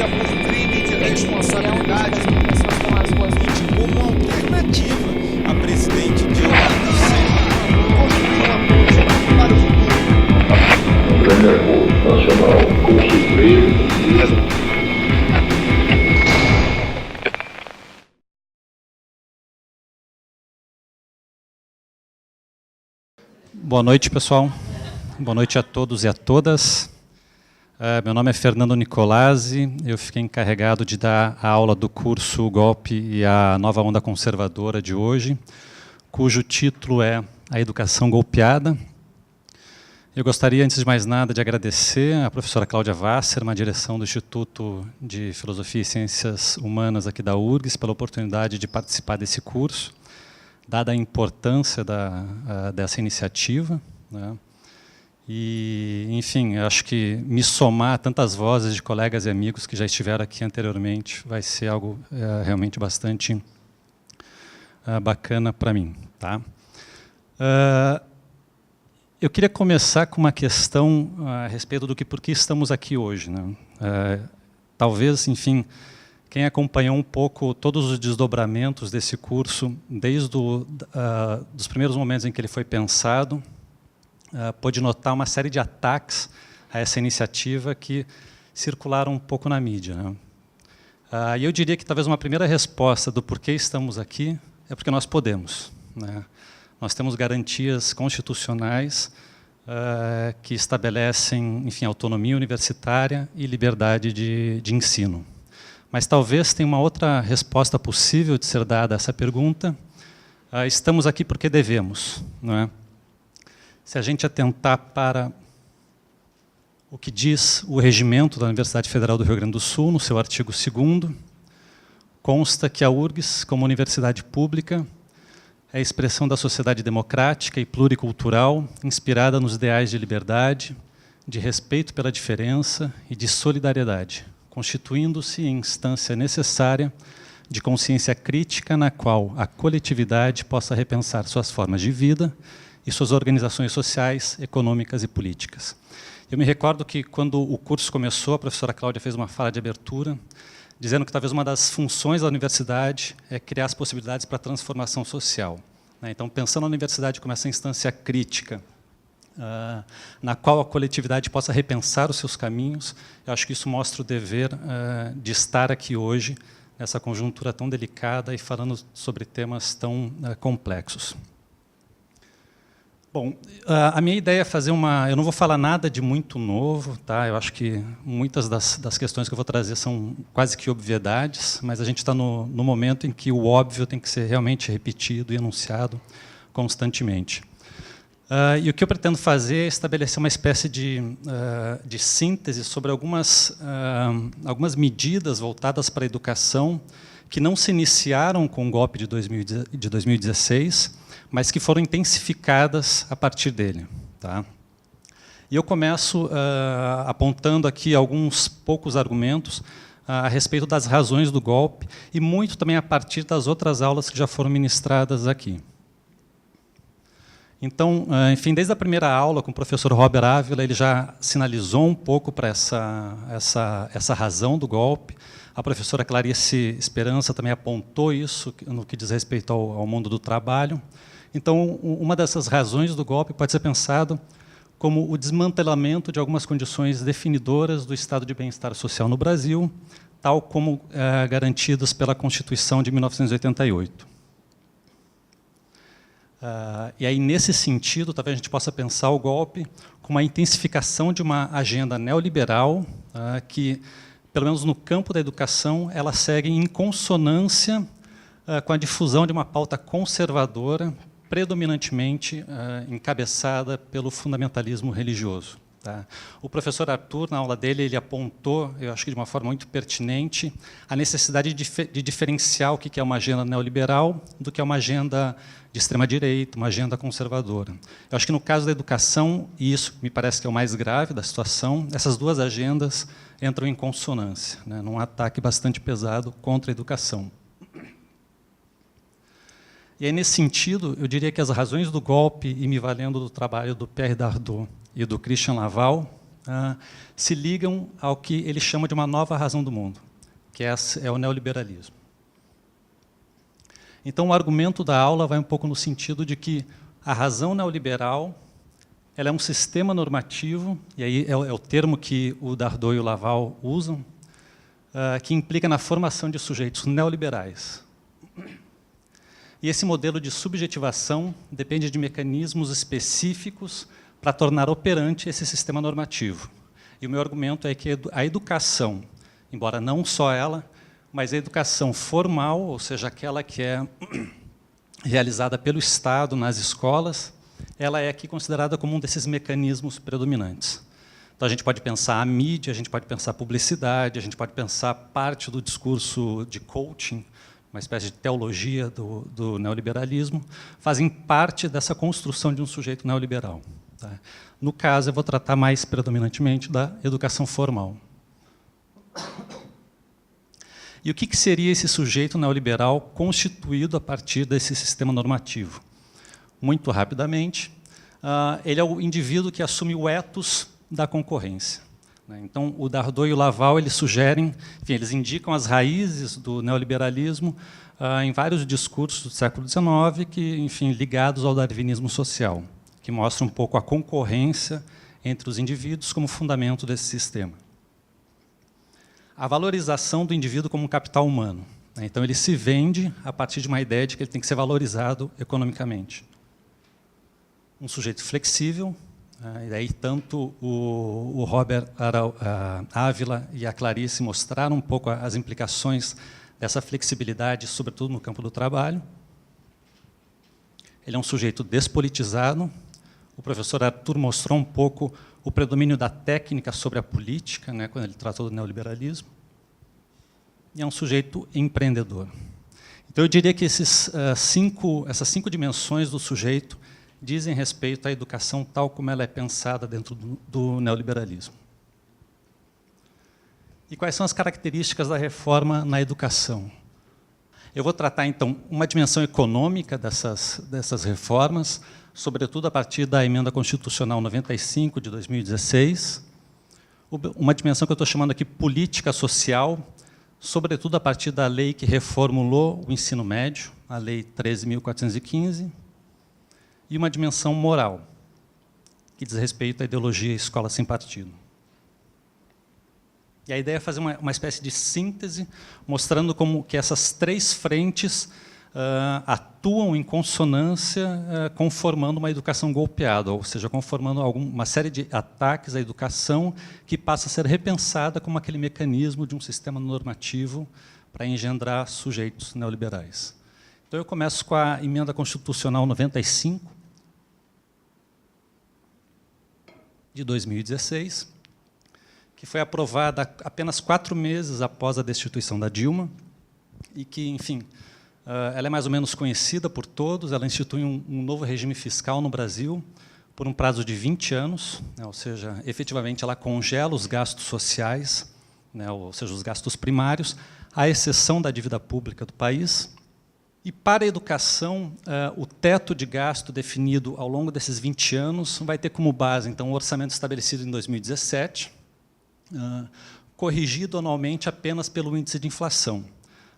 denúncia por crime de responsabilidade como alternativa a presidente Dilma construir uma política para o futuro. Um grande acordo nacional com o Boa noite, pessoal. Boa noite a todos e a todas. Meu nome é Fernando Nicolazzi, eu fiquei encarregado de dar a aula do curso Golpe e a Nova Onda Conservadora de hoje, cujo título é A Educação Golpeada. Eu gostaria, antes de mais nada, de agradecer à professora Cláudia Wasserman, direção do Instituto de Filosofia e Ciências Humanas aqui da URGS, pela oportunidade de participar desse curso, dada a importância dessa iniciativa, né? E, enfim, acho que me somar a tantas vozes de colegas e amigos que já estiveram aqui anteriormente vai ser algo realmente bastante bacana para mim. Tá? Eu queria começar com uma questão a respeito do por que estamos aqui hoje, né? Talvez, enfim, quem acompanhou um pouco todos os desdobramentos desse curso, desde os primeiros momentos em que ele foi pensado, pôde notar uma série de ataques a essa iniciativa que circularam um pouco na mídia, né? E eu diria que talvez uma primeira resposta do porquê estamos aqui é porque nós podemos, né? Nós temos garantias constitucionais que estabelecem, enfim, autonomia universitária e liberdade de ensino. Mas talvez tenha uma outra resposta possível de ser dada a essa pergunta. Estamos aqui porque devemos, não é? Se a gente atentar para o que diz o regimento da Universidade Federal do Rio Grande do Sul, no seu artigo 2º, consta que a URGS, como universidade pública, é a expressão da sociedade democrática e pluricultural, inspirada nos ideais de liberdade, de respeito pela diferença e de solidariedade, constituindo-se em instância necessária de consciência crítica na qual a coletividade possa repensar suas formas de vida e suas organizações sociais, econômicas e políticas. Eu me recordo que, quando o curso começou, a professora Cláudia fez uma fala de abertura, dizendo que talvez uma das funções da universidade é criar as possibilidades para a transformação social, né? Então, pensando na universidade como essa instância crítica, na qual a coletividade possa repensar os seus caminhos, eu acho que isso mostra o dever de estar aqui hoje, nessa conjuntura tão delicada e falando sobre temas tão complexos. Bom, a minha ideia é fazer uma... Eu não vou falar nada de muito novo, tá? Eu acho que muitas das questões que eu vou trazer são quase que obviedades, mas a gente está no momento em que o óbvio tem que ser realmente repetido e enunciado constantemente. E o que eu pretendo fazer é estabelecer uma espécie de síntese sobre algumas medidas voltadas para a educação que não se iniciaram com o golpe de 2016, mas que foram intensificadas a partir dele. Tá? E eu começo apontando aqui alguns poucos argumentos a respeito das razões do golpe e muito também a partir das outras aulas que já foram ministradas aqui. Então, enfim, desde a primeira aula com o professor Robert Ávila, ele já sinalizou um pouco para essa razão do golpe. A professora Clarice Esperança também apontou isso no que diz respeito ao mundo do trabalho. Então, uma dessas razões do golpe pode ser pensado como o desmantelamento de algumas condições definidoras do estado de bem-estar social no Brasil, tal como garantidas pela Constituição de 1988. E aí, nesse sentido, talvez a gente possa pensar o golpe como uma intensificação de uma agenda neoliberal que, pelo menos no campo da educação, ela segue em consonância com a difusão de uma pauta conservadora, predominantemente encabeçada pelo fundamentalismo religioso. Tá? O professor Arthur, na aula dele, ele apontou, eu acho que de uma forma muito pertinente, a necessidade de diferenciar o que é uma agenda neoliberal do que é uma agenda de extrema-direita, uma agenda conservadora. Eu acho que no caso da educação, e isso me parece que é o mais grave da situação, essas duas agendas entram em consonância, né, num ataque bastante pesado contra a educação. E aí, nesse sentido, eu diria que as razões do golpe, e me valendo do trabalho do Pierre Dardot e do Christian Laval, se ligam ao que ele chama de uma nova razão do mundo, que é o neoliberalismo. Então, o argumento da aula vai um pouco no sentido de que a razão neoliberal ela é um sistema normativo, e aí é o termo que o Dardot e o Laval usam, que implica na formação de sujeitos neoliberais. E esse modelo de subjetivação depende de mecanismos específicos para tornar operante esse sistema normativo. E o meu argumento é que a educação, embora não só ela, mas a educação formal, ou seja, aquela que é realizada pelo Estado nas escolas, ela é aqui considerada como um desses mecanismos predominantes. Então, a gente pode pensar a mídia, a gente pode pensar a publicidade, a gente pode pensar parte do discurso de coaching, uma espécie de teologia do neoliberalismo, fazem parte dessa construção de um sujeito neoliberal. Tá? No caso, eu vou tratar mais predominantemente da educação formal. E o que seria esse sujeito neoliberal constituído a partir desse sistema normativo? Muito rapidamente, ele é o indivíduo que assume o ethos da concorrência. Então, o Dardot e o Laval eles sugerem, enfim, eles indicam as raízes do neoliberalismo em vários discursos do século XIX, que, enfim, ligados ao darwinismo social, que mostra um pouco a concorrência entre os indivíduos como fundamento desse sistema. A valorização do indivíduo como um capital humano. Então, ele se vende a partir de uma ideia de que ele tem que ser valorizado economicamente. Um sujeito flexível, e daí tanto o Robert Ávila e a Clarice mostraram um pouco as implicações dessa flexibilidade, sobretudo no campo do trabalho. Ele é um sujeito despolitizado. O professor Arthur mostrou um pouco o predomínio da técnica sobre a política, né, quando ele tratou do neoliberalismo. E é um sujeito empreendedor. Então, eu diria que essas cinco dimensões do sujeito dizem respeito à educação tal como ela é pensada dentro do neoliberalismo. E quais são as características da reforma na educação? Eu vou tratar, então, uma dimensão econômica dessas reformas, sobretudo a partir da Emenda Constitucional 95, de 2016, uma dimensão que eu estou chamando aqui política social, sobretudo a partir da lei que reformulou o ensino médio, a Lei 13.415, e uma dimensão moral, que diz respeito à ideologia escola sem partido. E a ideia é fazer uma espécie de síntese, mostrando como que essas três frentes atuam em consonância, conformando uma educação golpeada, ou seja, conformando uma série de ataques à educação que passa a ser repensada como aquele mecanismo de um sistema normativo para engendrar sujeitos neoliberais. Então, eu começo com a Emenda Constitucional 95, de 2016, que foi aprovada apenas 4 meses após a destituição da Dilma, e que, enfim, ela é mais ou menos conhecida por todos. Ela institui um novo regime fiscal no Brasil por um prazo de 20 anos, né, ou seja, efetivamente ela congela os gastos sociais, né, ou seja, os gastos primários, à exceção da dívida pública do país. E, para a educação, o teto de gasto definido ao longo desses 20 anos vai ter como base, então, o orçamento estabelecido em 2017, corrigido anualmente apenas pelo índice de inflação.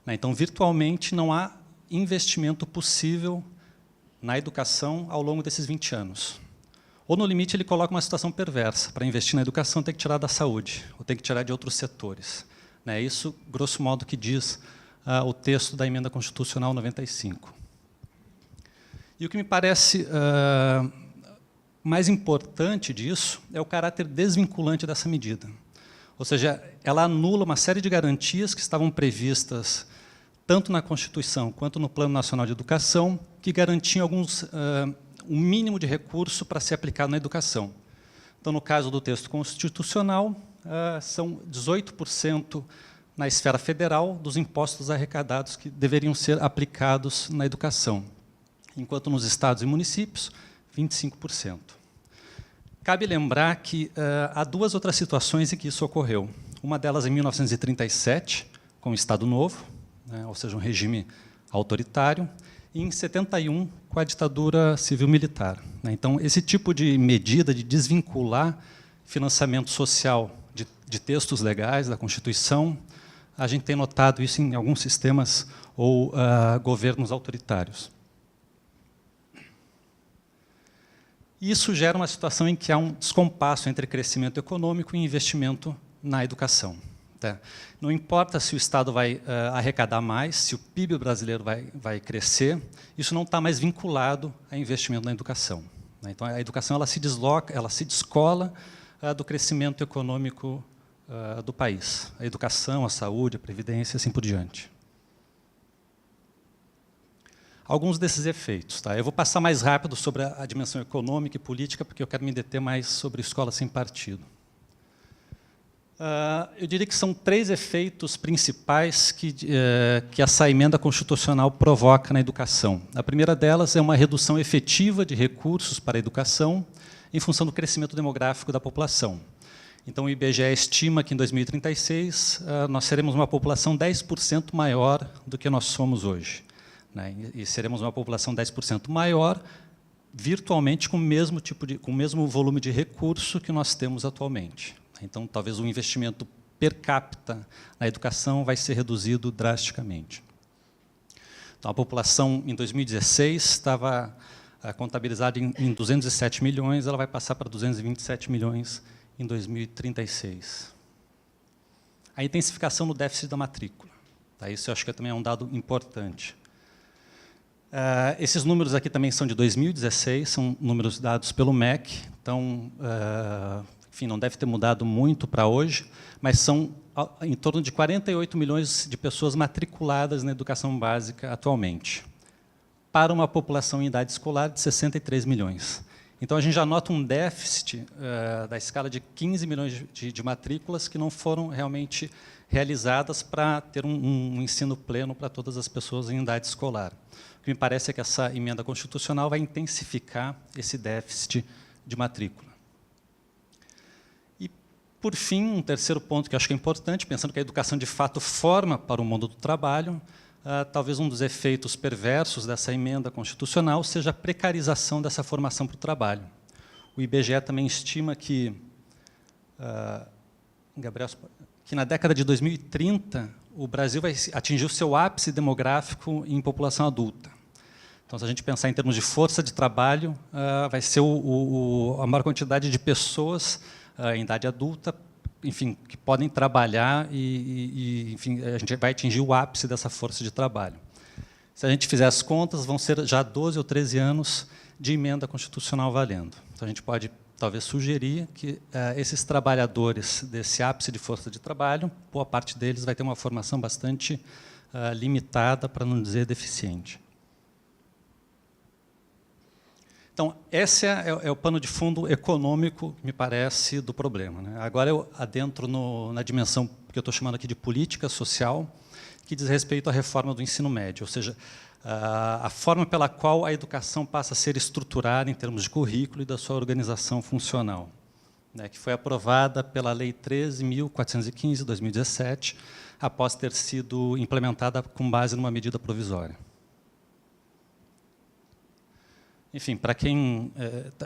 Então, virtualmente, não há investimento possível na educação ao longo desses 20 anos. Ou, no limite, ele coloca uma situação perversa. Para investir na educação, tem que tirar da saúde, ou tem que tirar de outros setores. Isso, grosso modo, que diz o texto da Emenda Constitucional 95. E o que me parece mais importante disso é o caráter desvinculante dessa medida. Ou seja, ela anula uma série de garantias que estavam previstas tanto na Constituição quanto no Plano Nacional de Educação, que garantiam um mínimo de recurso para ser aplicado na educação. Então, no caso do texto constitucional, são 18% na esfera federal dos impostos arrecadados que deveriam ser aplicados na educação, enquanto nos estados e municípios, 25%. Cabe lembrar que há 2 outras situações em que isso ocorreu. Uma delas em 1937, com o Estado Novo, né, ou seja, um regime autoritário, e em 71, com a ditadura civil-militar. Então, esse tipo de medida de desvincular financiamento social de textos legais da Constituição. A gente tem notado isso em alguns sistemas ou governos autoritários. Isso gera uma situação em que há um descompasso entre crescimento econômico e investimento na educação. Tá? Não importa se o Estado vai arrecadar mais, se o PIB brasileiro vai crescer, isso não está mais vinculado a investimento na educação. Né? Então, a educação ela se desloca, ela se descola do crescimento econômico do país. A educação, a saúde, a previdência, assim por diante. Alguns desses efeitos. Tá? Eu vou passar mais rápido sobre a dimensão econômica e política, porque eu quero me deter mais sobre escola sem partido. Eu diria que são 3 efeitos principais que essa emenda constitucional provoca na educação. A primeira delas é uma redução efetiva de recursos para a educação em função do crescimento demográfico da população. Então, o IBGE estima que, em 2036, nós seremos uma população 10% maior do que nós somos hoje. Né? E seremos uma população 10% maior, virtualmente com o mesmo volume de recurso que nós temos atualmente. Então, talvez o investimento per capita na educação vai ser reduzido drasticamente. Então, a população, em 2016, estava contabilizada em 207 milhões, ela vai passar para 227 milhões em 2036. A intensificação no déficit da matrícula. Tá? Isso eu acho que também é um dado importante. Esses números aqui também são de 2016, são números dados pelo MEC, então, enfim, não deve ter mudado muito para hoje, mas são em torno de 48 milhões de pessoas matriculadas na educação básica atualmente, para uma população em idade escolar de 63 milhões. Então, a gente já nota um déficit da escala de 15 milhões de matrículas que não foram realmente realizadas para ter um ensino pleno para todas as pessoas em idade escolar. O que me parece é que essa emenda constitucional vai intensificar esse déficit de matrícula. E, por fim, um terceiro ponto que eu acho que é importante, pensando que a educação, de fato, forma para o mundo do trabalho, talvez um dos efeitos perversos dessa emenda constitucional seja a precarização dessa formação para o trabalho. O IBGE também estima que, Gabriel, que na década de 2030, o Brasil vai atingir o seu ápice demográfico em população adulta. Então, se a gente pensar em termos de força de trabalho, vai ser a maior quantidade de pessoas em idade adulta, enfim, que podem trabalhar enfim, a gente vai atingir o ápice dessa força de trabalho. Se a gente fizer as contas, vão ser já 12 ou 13 anos de emenda constitucional valendo. Então, a gente pode, talvez, sugerir que esses trabalhadores desse ápice de força de trabalho, boa parte deles vai ter uma formação bastante limitada, para não dizer deficiente. Então, esse é o pano de fundo econômico, me parece, do problema. Né? Agora eu adentro na dimensão que eu estou chamando aqui de política social, que diz respeito à reforma do ensino médio, ou seja, a forma pela qual a educação passa a ser estruturada em termos de currículo e da sua organização funcional, né, que foi aprovada pela Lei 13.415, de 2017, após ter sido implementada com base numa medida provisória. Enfim, para quem...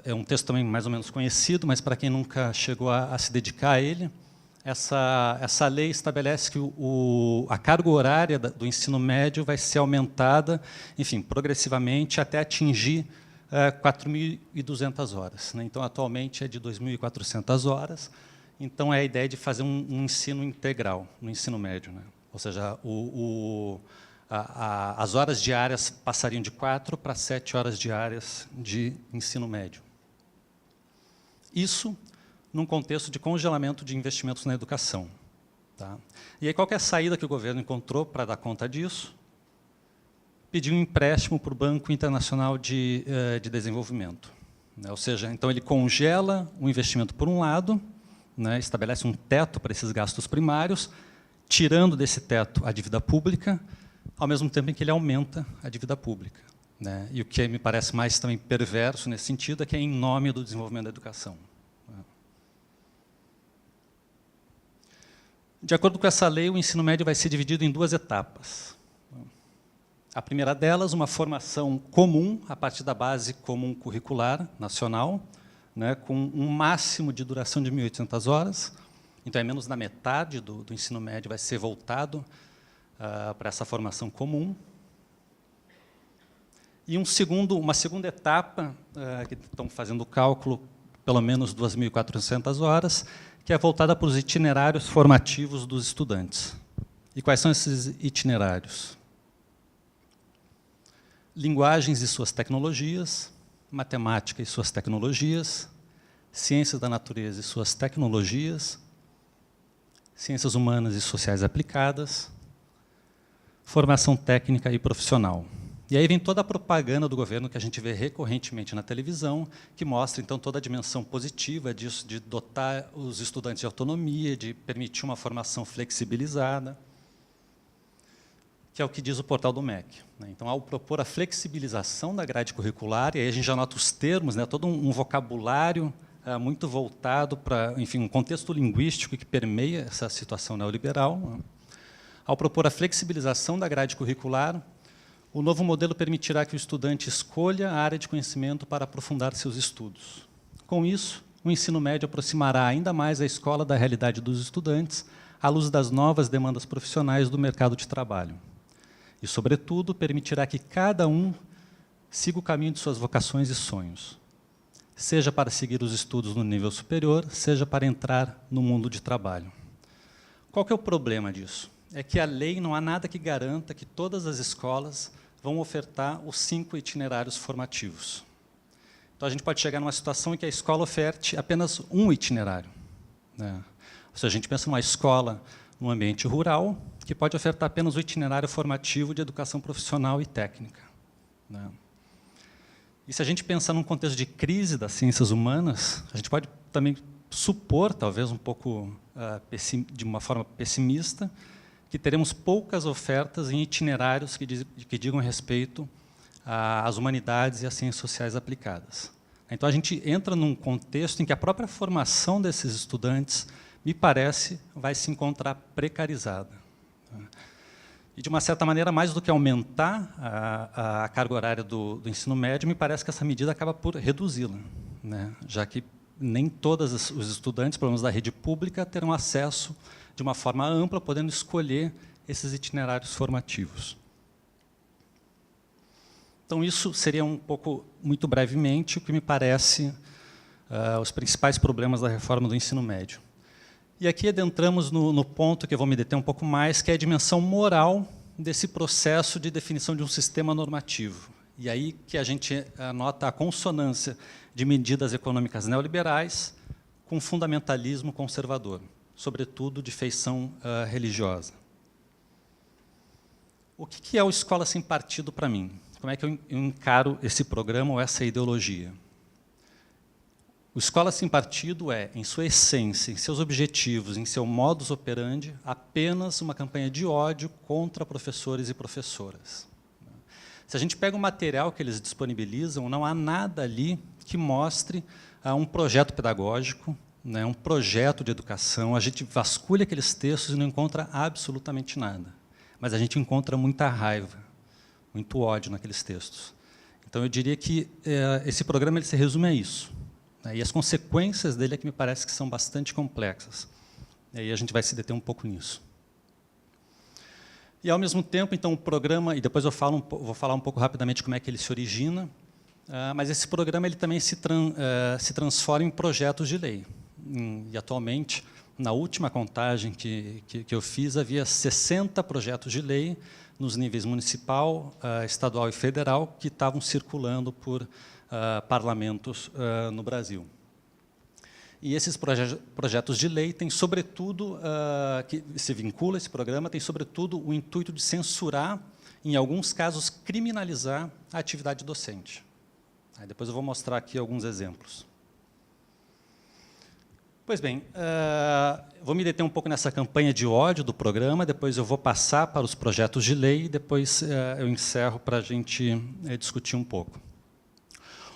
É um texto também mais ou menos conhecido, mas para quem nunca chegou a se dedicar a ele, essa lei estabelece que a carga horária do ensino médio vai ser aumentada, enfim, progressivamente, até atingir 4.200 horas. Né? Então, atualmente, é de 2.400 horas. Então, é a ideia de fazer um ensino integral no ensino médio. Né? Ou seja, as horas diárias passariam de 4 para 7 horas diárias de ensino médio. Isso num contexto de congelamento de investimentos na educação. Tá? E aí, qual que é a saída que o governo encontrou para dar conta disso? Pedir um empréstimo para o Banco Internacional de Desenvolvimento. Né? Ou seja, então ele congela o investimento por um lado, né? Estabelece um teto para esses gastos primários, tirando desse teto a dívida pública, ao mesmo tempo em que ele aumenta a dívida pública. Né? E o que me parece mais também perverso nesse sentido é que é em nome do desenvolvimento da educação. De acordo com essa lei, o ensino médio vai ser dividido em 2 etapas. A primeira delas, uma formação comum, a partir da base comum curricular nacional, né, com um máximo de duração de 1.800 horas. Então, é menos da metade do ensino médio vai ser voltado para essa formação comum. E uma segunda etapa, que estão fazendo o cálculo, pelo menos 2.400 horas, que é voltada para os itinerários formativos dos estudantes. E quais são esses itinerários? Linguagens e suas tecnologias, matemática e suas tecnologias, ciências da natureza e suas tecnologias, ciências humanas e sociais aplicadas, formação técnica e profissional. E aí vem toda a propaganda do governo que a gente vê recorrentemente na televisão, que mostra, então, toda a dimensão positiva disso, de dotar os estudantes de autonomia, de permitir uma formação flexibilizada, que é o que diz o portal do MEC. Então, ao propor a flexibilização da grade curricular, e aí a gente já nota os termos, né, todo um vocabulário muito voltado para, enfim, um contexto linguístico que permeia essa situação neoliberal. Ao propor a flexibilização da grade curricular, o novo modelo permitirá que o estudante escolha a área de conhecimento para aprofundar seus estudos. Com isso, o ensino médio aproximará ainda mais a escola da realidade dos estudantes, à luz das novas demandas profissionais do mercado de trabalho. E, sobretudo, permitirá que cada um siga o caminho de suas vocações e sonhos, seja para seguir os estudos no nível superior, seja para entrar no mundo de trabalho. Qual que é o problema disso? É que a lei não há nada que garanta que todas as escolas vão ofertar os 5 itinerários formativos. Então, a gente pode chegar numa situação em que a escola oferte apenas um itinerário, né? Ou seja, a gente pensa numa escola num ambiente rural, que pode ofertar apenas o itinerário formativo de educação profissional e técnica, né? E se a gente pensar num contexto de crise das ciências humanas, a gente pode também supor, talvez um pouco de uma forma pessimista, que teremos poucas ofertas em itinerários que digam respeito às humanidades e às ciências sociais aplicadas. Então, a gente entra num contexto em que a própria formação desses estudantes, me parece, vai se encontrar precarizada. E, de uma certa maneira, mais do que aumentar a carga horária do ensino médio, me parece que essa medida acaba por reduzi-la, né? Já que nem todos os estudantes, pelo menos da rede pública, terão acesso de uma forma ampla, podendo escolher esses itinerários formativos. Então, isso seria um pouco, muito brevemente, o que me parece os principais problemas da reforma do ensino médio. E aqui adentramos no ponto que eu vou me deter um pouco mais, que é a dimensão moral desse processo de definição de um sistema normativo. E aí que a gente nota a consonância de medidas econômicas neoliberais com fundamentalismo conservador, sobretudo de feição religiosa. O que é o Escola Sem Partido para mim? Como é que eu encaro esse programa ou essa ideologia? O Escola Sem Partido é, em sua essência, em seus objetivos, em seu modus operandi, apenas uma campanha de ódio contra professores e professoras. Se a gente pega o material que eles disponibilizam, não há nada ali que mostre um projeto pedagógico, né, um projeto de educação. A gente vasculha aqueles textos e não encontra absolutamente nada. Mas a gente encontra muita raiva, muito ódio naqueles textos. Então, eu diria que esse programa ele se resume a isso, né, e as consequências dele é que me parece que são bastante complexas. E aí a gente vai se deter um pouco nisso. E, ao mesmo tempo, então, o programa, e depois eu vou falar um pouco rapidamente como é que ele se origina, mas esse programa ele também se transforma em projetos de lei. E, atualmente, na última contagem que eu fiz, havia 60 projetos de lei nos níveis municipal, estadual e federal que estavam circulando por parlamentos no Brasil. E esses projetos de lei têm, sobretudo, que se vincula a esse programa, tem, sobretudo, o intuito de censurar, em alguns casos, criminalizar a atividade docente. Aí depois eu vou mostrar aqui alguns exemplos. Pois bem, vou me deter um pouco nessa campanha de ódio do programa, depois eu vou passar para os projetos de lei e depois eu encerro para a gente discutir um pouco.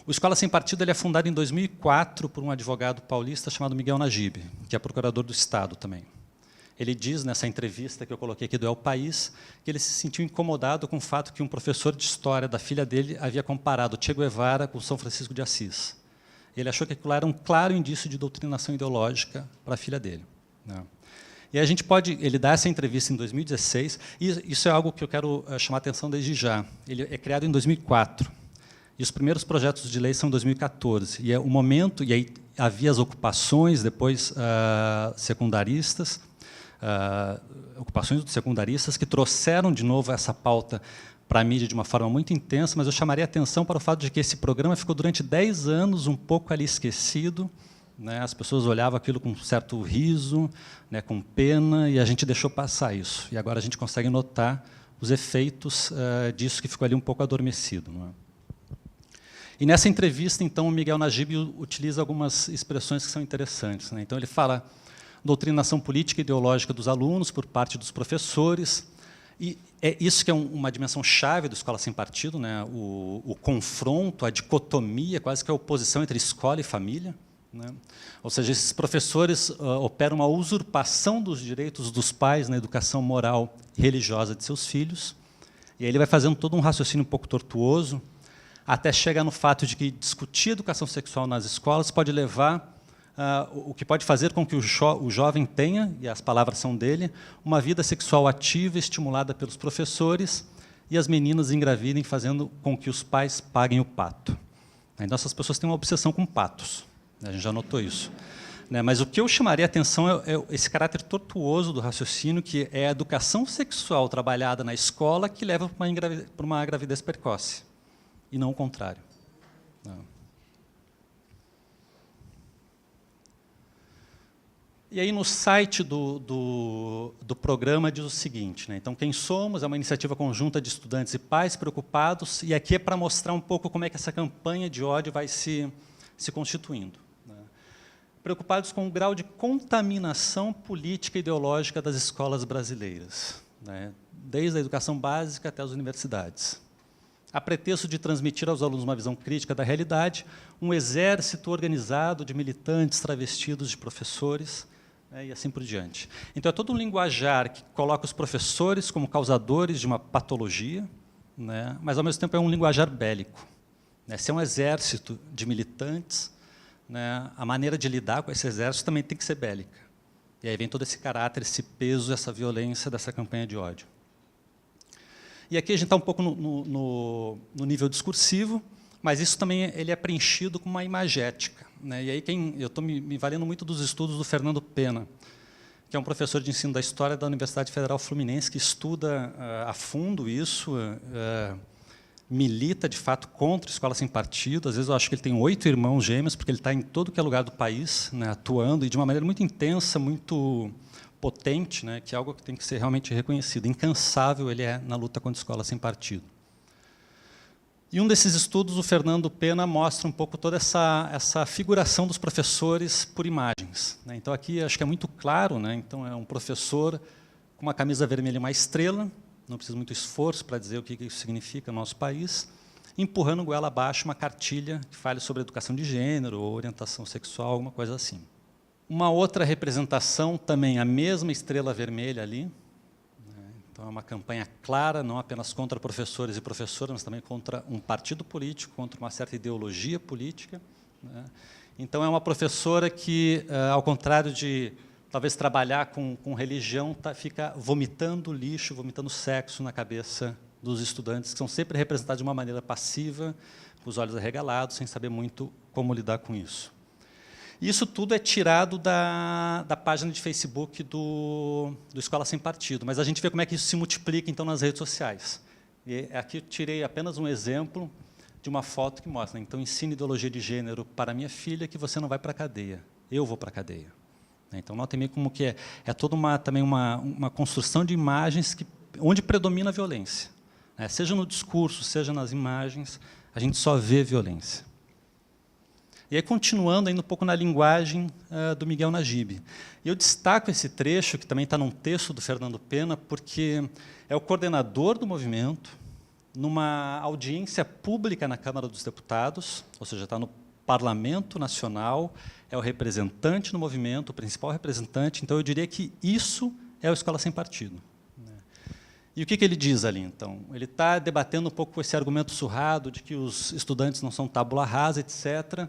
O Escola Sem Partido ele é fundado em 2004 por um advogado paulista chamado Miguel Najib, que é procurador do Estado também. Ele diz, nessa entrevista que eu coloquei aqui do El País, que ele se sentiu incomodado com o fato que um professor de história da filha dele havia comparado Che Guevara com São Francisco de Assis. Ele achou que aquilo era um claro indício de doutrinação ideológica para a filha dele, né? E a gente pode, ele dá essa entrevista em 2016, e isso é algo que eu quero chamar a atenção desde já. Ele é criado em 2004, e os primeiros projetos de lei são em 2014. E é o momento, e aí havia as ocupações, depois secundaristas, ocupações dos secundaristas, que trouxeram de novo essa pauta para a mídia de uma forma muito intensa, mas eu chamaria a atenção para o fato de que esse programa ficou durante 10 anos um pouco ali esquecido, né? As pessoas olhavam aquilo com certo riso, né, com pena, e a gente deixou passar isso. E agora a gente consegue notar os efeitos disso que ficou ali um pouco adormecido, não é? E nessa entrevista, então, o Miguel Najib utiliza algumas expressões que são interessantes, né? Então, ele fala doutrinação política e ideológica dos alunos por parte dos professores, e é isso que é uma dimensão chave do Escola Sem Partido, né? O confronto, a dicotomia, quase que a oposição entre escola e família, né? Ou seja, esses professores operam uma usurpação dos direitos dos pais na educação moral e religiosa de seus filhos, e aí ele vai fazendo todo um raciocínio um pouco tortuoso, até chegar no fato de que discutir educação sexual nas escolas pode levar, o que pode fazer com que o jovem tenha, e as palavras são dele, uma vida sexual ativa, estimulada pelos professores, e as meninas engravidem, fazendo com que os pais paguem o pato. Então, essas pessoas têm uma obsessão com patos. A gente já notou isso. Mas o que eu chamaria a atenção é esse caráter tortuoso do raciocínio, que é a educação sexual trabalhada na escola que leva para uma gravidez precoce, e não o contrário. E aí, no site do programa, diz o seguinte, né? Então, Quem Somos é uma iniciativa conjunta de estudantes e pais preocupados, e aqui é para mostrar um pouco como é que essa campanha de ódio vai se constituindo. Preocupados com o grau de contaminação política e ideológica das escolas brasileiras, né? Desde a educação básica até as universidades. A pretexto de transmitir aos alunos uma visão crítica da realidade, um exército organizado de militantes travestidos de professores, né, e assim por diante. Então, é todo um linguajar que coloca os professores como causadores de uma patologia, né, mas, ao mesmo tempo, é um linguajar bélico, né? Se é um exército de militantes, né, a maneira de lidar com esse exército também tem que ser bélica. E aí vem todo esse caráter, esse peso, essa violência dessa campanha de ódio. E aqui a gente está um pouco no nível discursivo, mas isso também ele é preenchido com uma imagética, né? E aí eu estou me valendo muito dos estudos do Fernando Pena, que é um professor de ensino da história da Universidade Federal Fluminense, que estuda a fundo isso, milita, de fato, contra a Escola Sem Partido. Às vezes eu acho que ele tem 8 irmãos gêmeos, porque ele está em todo que é lugar do país, né, atuando, e de uma maneira muito intensa, muito potente, né, que é algo que tem que ser realmente reconhecido. Incansável ele é na luta contra a Escola Sem Partido. E um desses estudos, o Fernando Pena, mostra um pouco toda essa figuração dos professores por imagens, né? Então, aqui acho que é muito claro, né? Então, é um professor com uma camisa vermelha e uma estrela, não precisa muito esforço para dizer o que isso significa no nosso país, empurrando goela abaixo uma cartilha que fale sobre educação de gênero ou orientação sexual, alguma coisa assim. Uma outra representação, também a mesma estrela vermelha ali, né? Então, é uma campanha clara, não apenas contra professores e professoras, mas também contra um partido político, contra uma certa ideologia política, né? Então, é uma professora que, ao contrário de talvez trabalhar com religião, fica vomitando lixo, vomitando sexo na cabeça dos estudantes, que são sempre representados de uma maneira passiva, com os olhos arregalados, sem saber muito como lidar com isso. Isso tudo é tirado da página de Facebook do Escola Sem Partido, mas a gente vê como é que isso se multiplica, então, nas redes sociais. E aqui eu tirei apenas um exemplo de uma foto que mostra, né? Então, ensine ideologia de gênero para minha filha que você não vai para a cadeia, eu vou para a cadeia. Então, notem bem como que é toda também uma construção de imagens onde predomina a violência, né? Seja no discurso, seja nas imagens, a gente só vê violência. E aí, continuando ainda um pouco na linguagem do Miguel Najib. E eu destaco esse trecho, que também está num texto do Fernando Pena, porque é o coordenador do movimento, numa audiência pública na Câmara dos Deputados, ou seja, está no Parlamento Nacional, é o representante no movimento, o principal representante. Então, eu diria que isso é a Escola Sem Partido. E o que ele diz ali, então? Ele está debatendo um pouco esse argumento surrado de que os estudantes não são tábula rasa, etc.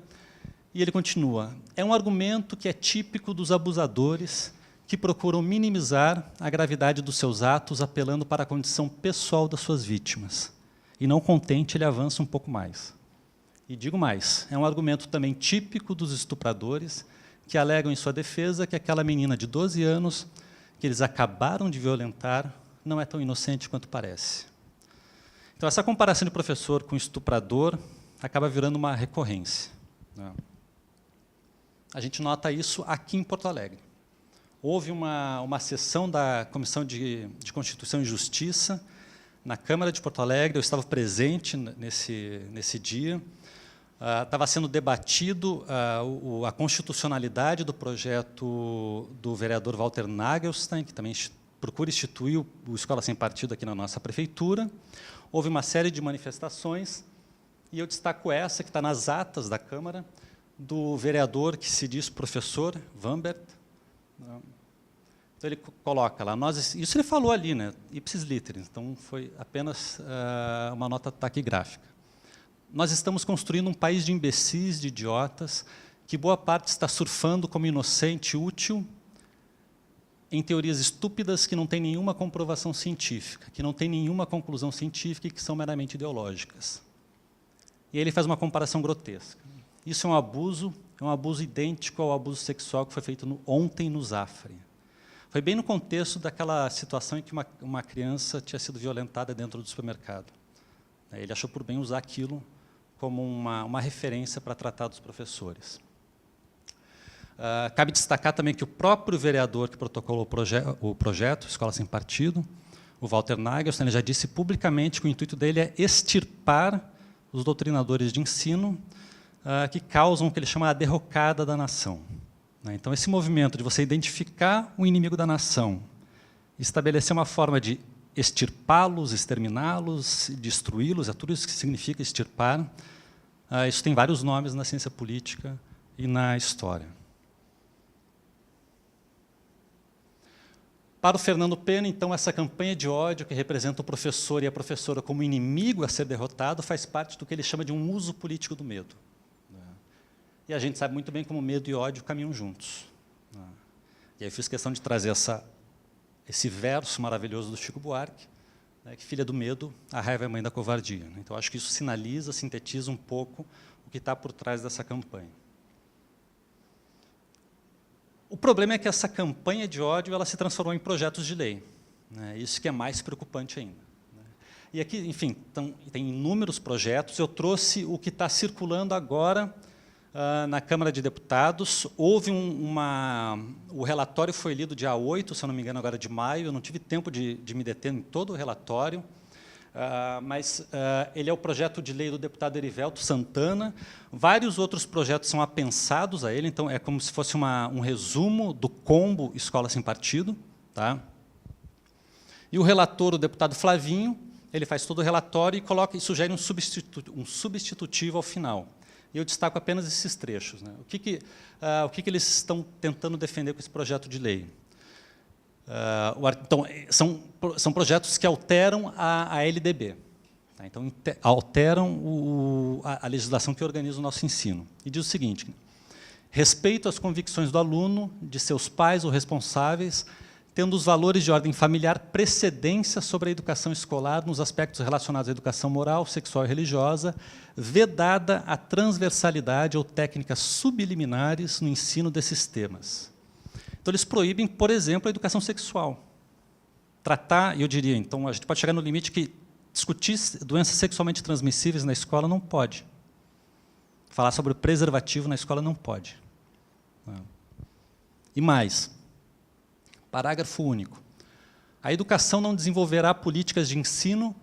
E ele continua, é um argumento que é típico dos abusadores que procuram minimizar a gravidade dos seus atos apelando para a condição pessoal das suas vítimas. E não contente, ele avança um pouco mais. E digo mais, é um argumento também típico dos estupradores que alegam em sua defesa que aquela menina de 12 anos que eles acabaram de violentar não é tão inocente quanto parece. Então, essa comparação de professor com estuprador acaba virando uma recorrência. A gente nota isso aqui em Porto Alegre. Houve uma sessão da Comissão de Constituição e Justiça na Câmara de Porto Alegre, eu estava presente nesse dia. Estava sendo debatido a constitucionalidade do projeto do vereador Walter Nagelstein, que também procura instituir o Escola Sem Partido aqui na nossa prefeitura. Houve uma série de manifestações, e eu destaco essa, que está nas atas da Câmara, do vereador que se diz professor Vambert. Então, ele coloca lá, isso ele falou ali, né, ipsis literis, então foi apenas uma nota taquigráfica. Nós estamos construindo um país de imbecis, de idiotas, que boa parte está surfando como inocente, útil, em teorias estúpidas que não têm nenhuma comprovação científica, que não têm nenhuma conclusão científica e que são meramente ideológicas. E ele faz uma comparação grotesca. Isso é um abuso idêntico ao abuso sexual que foi feito ontem no Zafre. Foi bem no contexto daquela situação em que uma criança tinha sido violentada dentro do supermercado. Ele achou por bem usar aquilo como uma referência para tratar dos professores. Cabe destacar também que o próprio vereador que protocolou o projeto Escola Sem Partido, o Walter Nagelstein, ele já disse publicamente que o intuito dele é extirpar os doutrinadores de ensino que causam o que ele chama a derrocada da nação. Então, esse movimento de você identificar o inimigo da nação, estabelecer uma forma de extirpá-los, exterminá-los, destruí-los, é tudo isso que significa extirpar. Isso tem vários nomes na ciência política e na história. Para o Fernando Pena, então, essa campanha de ódio que representa o professor e a professora como inimigo a ser derrotado faz parte do que ele chama de um uso político do medo. E a gente sabe muito bem como medo e ódio caminham juntos. E aí eu fiz questão de trazer esse verso maravilhoso do Chico Buarque, que filha do medo, a raiva é mãe da covardia. Então, acho que isso sinaliza, sintetiza um pouco o que está por trás dessa campanha. O problema é que essa campanha de ódio ela se transformou em projetos de lei. Isso que é mais preocupante ainda. E aqui, enfim, tem inúmeros projetos. Eu trouxe o que está circulando agora na Câmara de Deputados. Houve o relatório foi lido dia 8, se eu não me engano, agora de maio. Eu não tive tempo de me deter em todo o relatório, mas ele é o projeto de lei do deputado Erivelto Santana. Vários outros projetos são apensados a ele, então é como se fosse um resumo do combo Escola Sem Partido. Tá? E o relator, o deputado Flavinho, ele faz todo o relatório e sugere um substitutivo ao final. E eu destaco apenas esses trechos. O que eles estão tentando defender com esse projeto de lei? Então, são projetos que alteram a LDB. Tá? Então, alteram a legislação que organiza o nosso ensino. E diz o seguinte: respeito às convicções do aluno, de seus pais ou responsáveis, tendo os valores de ordem familiar precedência sobre a educação escolar nos aspectos relacionados à educação moral, sexual e religiosa, vedada a transversalidade ou técnicas subliminares no ensino desses temas. Então, eles proíbem, por exemplo, a educação sexual. Tratar, eu diria, então, a gente pode chegar no limite que discutir doenças sexualmente transmissíveis na escola não pode. Falar sobre o preservativo na escola não pode. E mais, parágrafo único. A educação não desenvolverá políticas de ensino,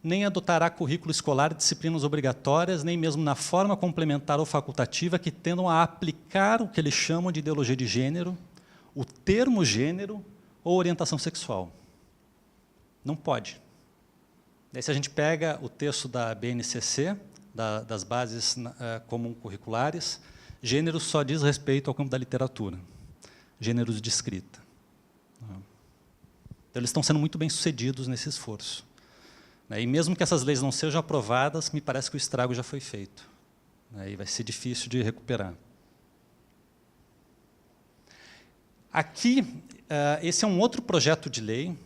nem adotará currículo escolar, disciplinas obrigatórias, nem mesmo na forma complementar ou facultativa que tendam a aplicar o que eles chamam de ideologia de gênero, o termo gênero ou orientação sexual. Não pode. Daí, se a gente pega o texto da BNCC, das bases comum curriculares, gênero só diz respeito ao campo da literatura, gêneros de escrita. Então, eles estão sendo muito bem-sucedidos nesse esforço. E mesmo que essas leis não sejam aprovadas, me parece que o estrago já foi feito. E vai ser difícil de recuperar. Aqui, esse é um outro projeto de lei.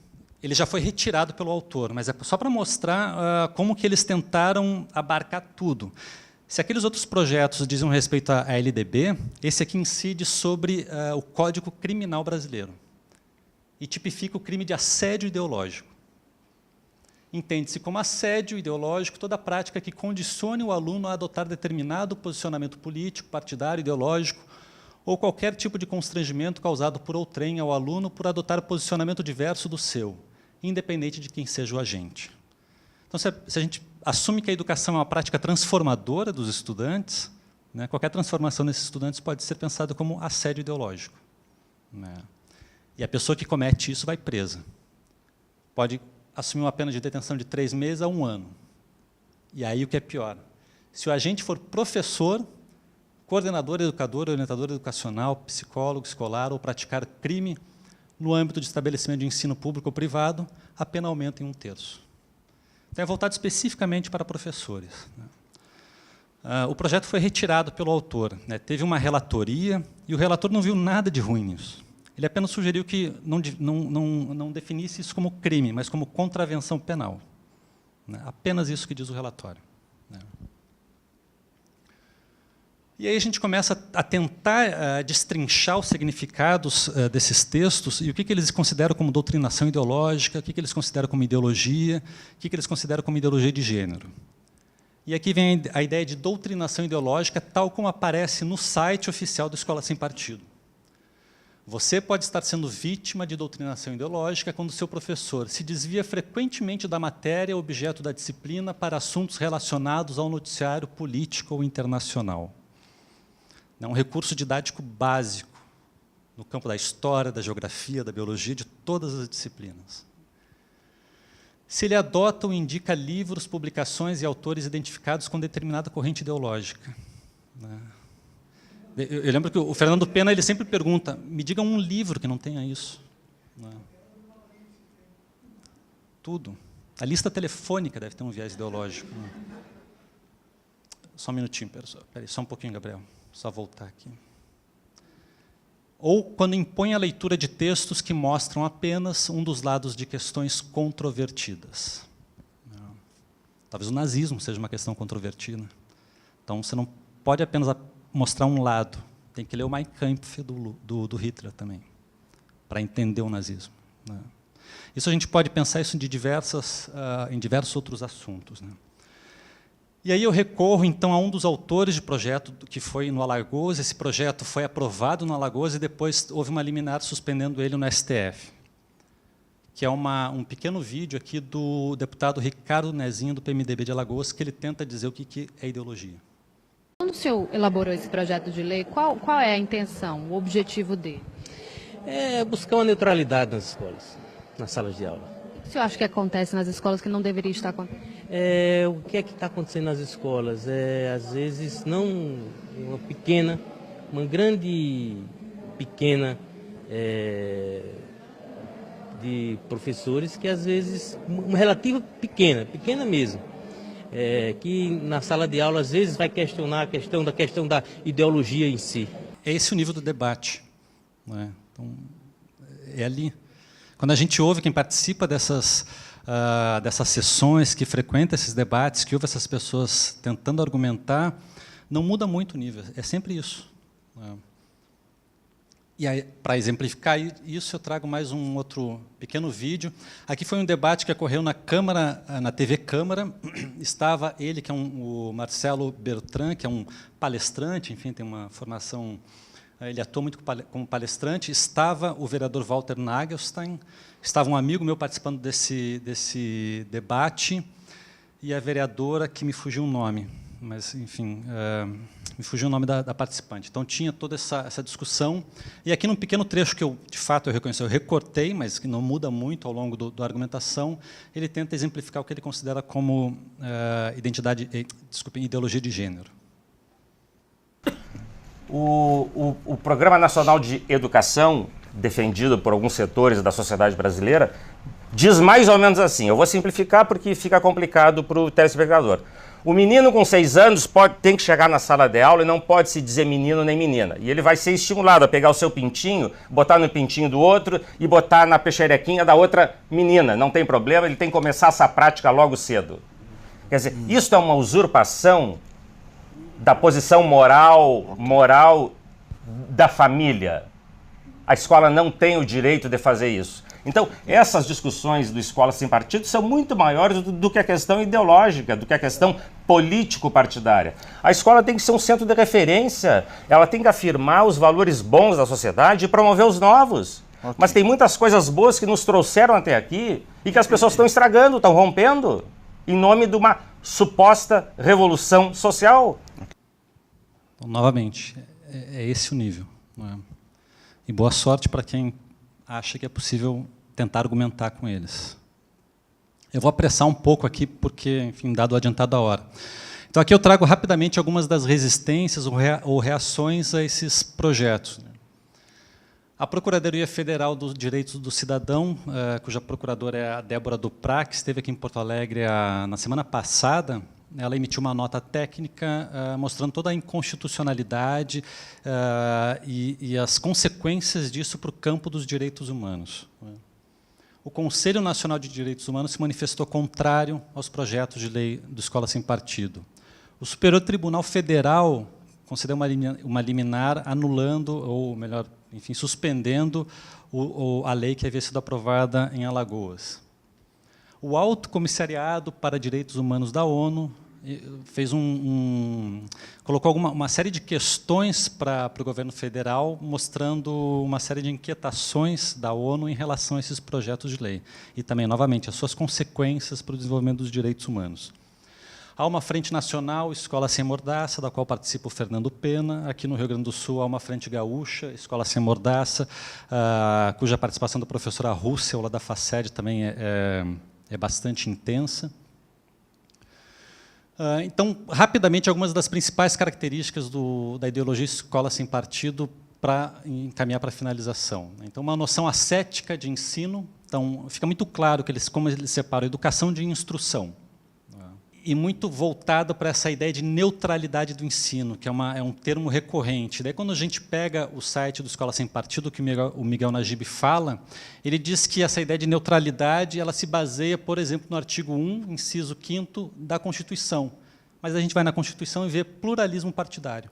Ele já foi retirado pelo autor, mas é só para mostrar como que eles tentaram abarcar tudo. Se aqueles outros projetos dizem respeito à LDB, esse aqui incide sobre o Código Criminal Brasileiro e tipifica o crime de assédio ideológico. Entende-se como assédio ideológico toda prática que condicione o aluno a adotar determinado posicionamento político, partidário, ideológico, ou qualquer tipo de constrangimento causado por outrem ao aluno por adotar posicionamento diverso do seu, independente de quem seja o agente. Então, se a gente assume que a educação é uma prática transformadora dos estudantes, né, qualquer transformação nesses estudantes pode ser pensada como assédio ideológico. Né? E a pessoa que comete isso vai presa. Pode assumir uma pena de detenção de 3 meses a 1 ano. E aí o que é pior, se o agente for professor, coordenador, educador, orientador educacional, psicólogo escolar ou praticar crime no âmbito de estabelecimento de ensino público ou privado, a pena aumenta em 1/3. Então, é voltado especificamente para professores. O projeto foi retirado pelo autor. Né? Teve uma relatoria e o relator não viu nada de ruim nisso. Ele apenas sugeriu que não definisse isso como crime, mas como contravenção penal. Né? Apenas isso que diz o relatório. Né? E aí a gente começa a tentar destrinchar os significados desses textos e o que eles consideram como doutrinação ideológica, o que eles consideram como ideologia, o que eles consideram como ideologia de gênero. E aqui vem a ideia de doutrinação ideológica, tal como aparece no site oficial da Escola Sem Partido. Você pode estar sendo vítima de doutrinação ideológica quando seu professor se desvia frequentemente da matéria objeto da disciplina para assuntos relacionados ao noticiário político ou internacional. É um recurso didático básico no campo da história, da geografia, da biologia, de todas as disciplinas. Se ele adota ou indica livros, publicações e autores identificados com determinada corrente ideológica. Eu lembro que o Fernando Pena ele sempre pergunta, me diga um livro que não tenha isso. Tudo. A lista telefônica deve ter um viés ideológico. Só um minutinho, peraí, só um pouquinho, Gabriel. Só voltar aqui. Ou quando impõe a leitura de textos que mostram apenas um dos lados de questões controvertidas. Talvez o nazismo seja uma questão controvertida. Então, você não pode apenas mostrar um lado. Tem que ler o Mein Kampf do Hitler também, para entender o nazismo. Né? Isso a gente pode pensar isso em diversos outros assuntos. Né? E aí eu recorro, então, a um dos autores de projeto que foi no Alagoas. Esse projeto foi aprovado no Alagoas e depois houve uma liminar suspendendo ele no STF, que é um pequeno vídeo aqui do deputado Ricardo Nezinho, do PMDB de Alagoas, que ele tenta dizer o que é ideologia. Quando o senhor elaborou esse projeto de lei, qual é a intenção, o objetivo dele? É buscar uma neutralidade nas escolas, nas salas de aula. O que o senhor acha que acontece nas escolas que não deveria estar acontecendo? O que é que está acontecendo nas escolas? Às vezes, não uma grande pequena de professores que, às vezes, uma relativa pequena mesmo, que na sala de aula, às vezes, vai questionar a questão da ideologia em si. É esse o nível do debate. Né? Então, é ali. Quando a gente ouve quem participa dessas sessões, que frequenta esses debates, que ouve essas pessoas tentando argumentar, não muda muito o nível, é sempre isso. E aí, para exemplificar isso, eu trago mais um outro pequeno vídeo. Aqui foi um debate que ocorreu na Câmara, na TV Câmara. Estava ele, que é o Marcelo Bertrand, que é um palestrante, enfim, tem uma formação, ele atua muito como palestrante. Estava o vereador Walter Nagelstein, estava um amigo meu participando desse debate, e a vereadora, que me fugiu o nome, mas, enfim, me fugiu o nome da participante. Então, tinha toda essa discussão. E aqui, num pequeno trecho que, de fato, eu recortei, mas que não muda muito ao longo da argumentação, ele tenta exemplificar o que ele considera como ideologia de gênero. O Programa Nacional de Educação, defendido por alguns setores da sociedade brasileira, diz mais ou menos assim, eu vou simplificar porque fica complicado para o telespectador. O menino com 6 anos tem que chegar na sala de aula e não pode se dizer menino nem menina. E ele vai ser estimulado a pegar o seu pintinho, botar no pintinho do outro e botar na peixerequinha da outra menina. Não tem problema, ele tem que começar essa prática logo cedo. Quer dizer, isso é uma usurpação da posição moral da família. A escola não tem o direito de fazer isso. Então, essas discussões do Escola Sem Partido são muito maiores do que a questão ideológica, do que a questão político-partidária. A escola tem que ser um centro de referência, ela tem que afirmar os valores bons da sociedade e promover os novos. Okay. Mas tem muitas coisas boas que nos trouxeram até aqui e que as pessoas estão estragando, estão rompendo, em nome de uma suposta revolução social. Então, novamente, é esse o nível. Não é? E boa sorte para quem acha que é possível tentar argumentar com eles. Eu vou apressar um pouco aqui, porque, enfim, dado o adiantado da hora. Então, aqui eu trago rapidamente algumas das resistências ou reações a esses projetos. A Procuradoria Federal dos Direitos do Cidadão, cuja procuradora é a Débora Duprá, que esteve aqui em Porto Alegre na semana passada, ela emitiu uma nota técnica mostrando toda a inconstitucionalidade e as consequências disso para o campo dos direitos humanos. O Conselho Nacional de Direitos Humanos se manifestou contrário aos projetos de lei do Escola Sem Partido. O Superior Tribunal Federal concedeu uma liminar anulando, ou melhor, enfim, suspendendo a lei que havia sido aprovada em Alagoas. O Alto Comissariado para Direitos Humanos da ONU fez colocou uma série de questões para o governo federal, mostrando uma série de inquietações da ONU em relação a esses projetos de lei. E também, novamente, as suas consequências para o desenvolvimento dos direitos humanos. Há uma frente nacional, Escola Sem Mordaça, da qual participa o Fernando Pena. Aqui no Rio Grande do Sul há uma frente gaúcha, Escola Sem Mordaça, cuja participação da professora Russell, lá da FACED, também é bastante intensa. Então, rapidamente, algumas das principais características da ideologia Escola Sem Partido para encaminhar para a finalização. Então, uma noção ascética de ensino. Então, fica muito claro como eles separam educação de instrução. E muito voltada para essa ideia de neutralidade do ensino, que é um termo recorrente. Daí, quando a gente pega o site do Escola Sem Partido, que o Miguel Najib fala, ele diz que essa ideia de neutralidade ela se baseia, por exemplo, no artigo 1, inciso 5º da Constituição. Mas a gente vai na Constituição e vê pluralismo partidário.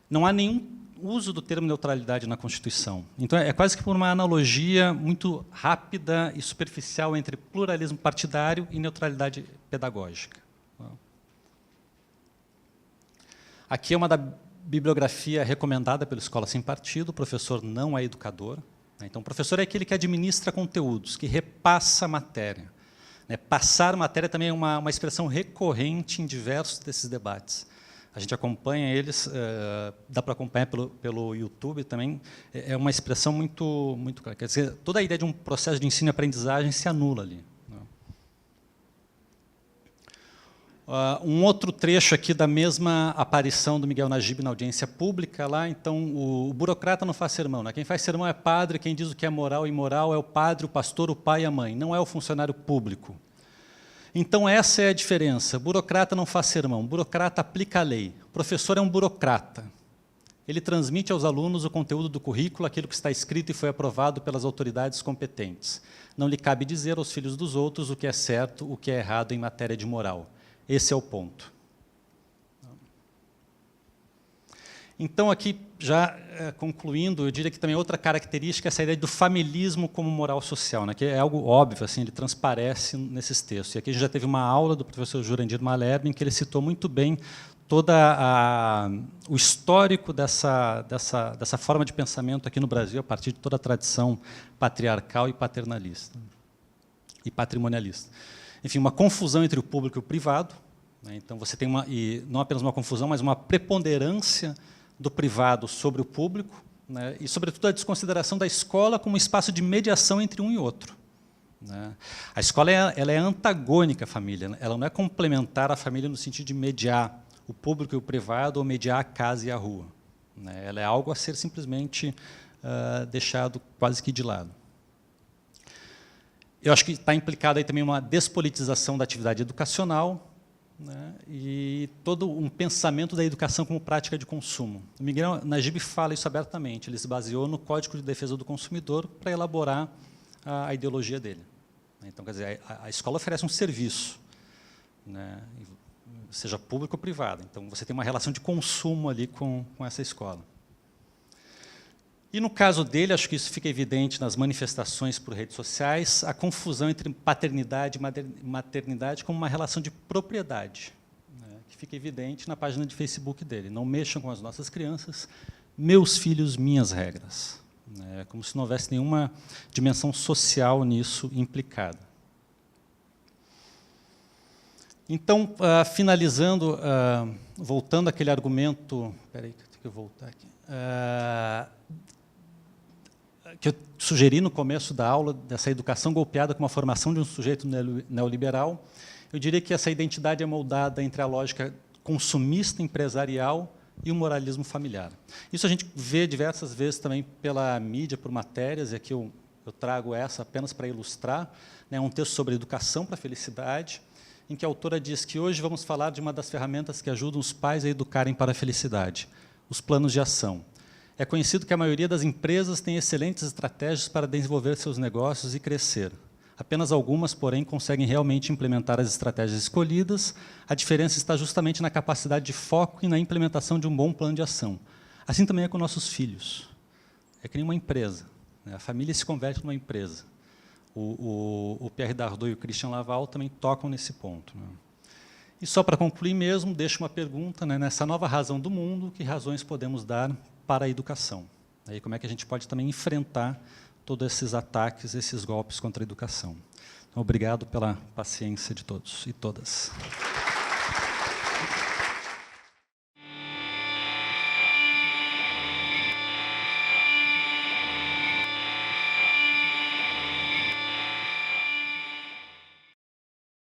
Não há nenhum uso do termo neutralidade na Constituição. Então, é quase que por uma analogia muito rápida e superficial entre pluralismo partidário e neutralidade pedagógica. Aqui é uma da bibliografia recomendada pela Escola Sem Partido. O professor não é educador. Então, o professor é aquele que administra conteúdos, que repassa a matéria. Passar matéria também é uma expressão recorrente em diversos desses debates. A gente acompanha eles, dá para acompanhar pelo YouTube também, é uma expressão muito clara. Quer dizer, toda a ideia de um processo de ensino e aprendizagem se anula ali. Um outro trecho aqui da mesma aparição do Miguel Najib na audiência pública, lá, então, o burocrata não faz sermão. Quem faz sermão é padre, quem diz o que é moral e imoral é o padre, o pastor, o pai e a mãe, não é o funcionário público. Então, essa é a diferença. Burocrata não faz sermão, burocrata aplica a lei. O professor é um burocrata. Ele transmite aos alunos o conteúdo do currículo, aquilo que está escrito e foi aprovado pelas autoridades competentes. Não lhe cabe dizer aos filhos dos outros o que é certo, o que é errado em matéria de moral. Esse é o ponto. Então, aqui, já concluindo, eu diria que também outra característica é essa ideia do familismo como moral social, que é algo óbvio, assim, ele transparece nesses textos. E aqui a gente já teve uma aula do professor Jurandir Malherbe, em que ele citou muito bem todo o histórico dessa forma de pensamento aqui no Brasil, a partir de toda a tradição patriarcal e paternalista, e patrimonialista. Enfim, uma confusão entre o público e o privado. Então, você tem não apenas uma confusão, mas uma preponderância do privado sobre o público, e, sobretudo, a desconsideração da escola como um espaço de mediação entre um e outro. A escola ela é antagônica à família, ela não é complementar à família no sentido de mediar o público e o privado ou mediar a casa e a rua. Ela é algo a ser simplesmente deixado quase que de lado. Eu acho que está implicado aí também uma despolitização da atividade educacional, né, e todo um pensamento da educação como prática de consumo. O Miguel Najib fala isso abertamente, ele se baseou no Código de Defesa do Consumidor para elaborar a ideologia dele. Então, quer dizer, a escola oferece um serviço, né, seja público ou privado. Então, você tem uma relação de consumo ali com essa escola. E, no caso dele, acho que isso fica evidente nas manifestações por redes sociais, a confusão entre paternidade e maternidade como uma relação de propriedade, né, que fica evidente na página de Facebook dele. Não mexam com as nossas crianças, meus filhos, minhas regras. É como se não houvesse nenhuma dimensão social nisso implicada. Então, finalizando, voltando àquele argumento... Espera aí, que eu voltar aqui. Que eu sugeri no começo da aula, dessa educação golpeada com uma formação de um sujeito neoliberal, eu diria que essa identidade é moldada entre a lógica consumista empresarial e o moralismo familiar. Isso a gente vê diversas vezes também pela mídia, por matérias, e aqui eu trago essa apenas para ilustrar, né, um texto sobre educação para a felicidade, em que a autora diz que hoje vamos falar de uma das ferramentas que ajudam os pais a educarem para a felicidade, os planos de ação. É conhecido que a maioria das empresas tem excelentes estratégias para desenvolver seus negócios e crescer. Apenas algumas, porém, conseguem realmente implementar as estratégias escolhidas. A diferença está justamente na capacidade de foco e na implementação de um bom plano de ação. Assim também é com nossos filhos. É que nem uma empresa, né? A família se converte numa empresa. O Pierre Dardot e o Christian Laval também tocam nesse ponto, né? E só para concluir mesmo, deixo uma pergunta, né? Nessa nova razão do mundo, que razões podemos dar para a educação? Aí, como é que a gente pode também enfrentar todos esses ataques, esses golpes contra a educação? Então, obrigado pela paciência de todos e todas.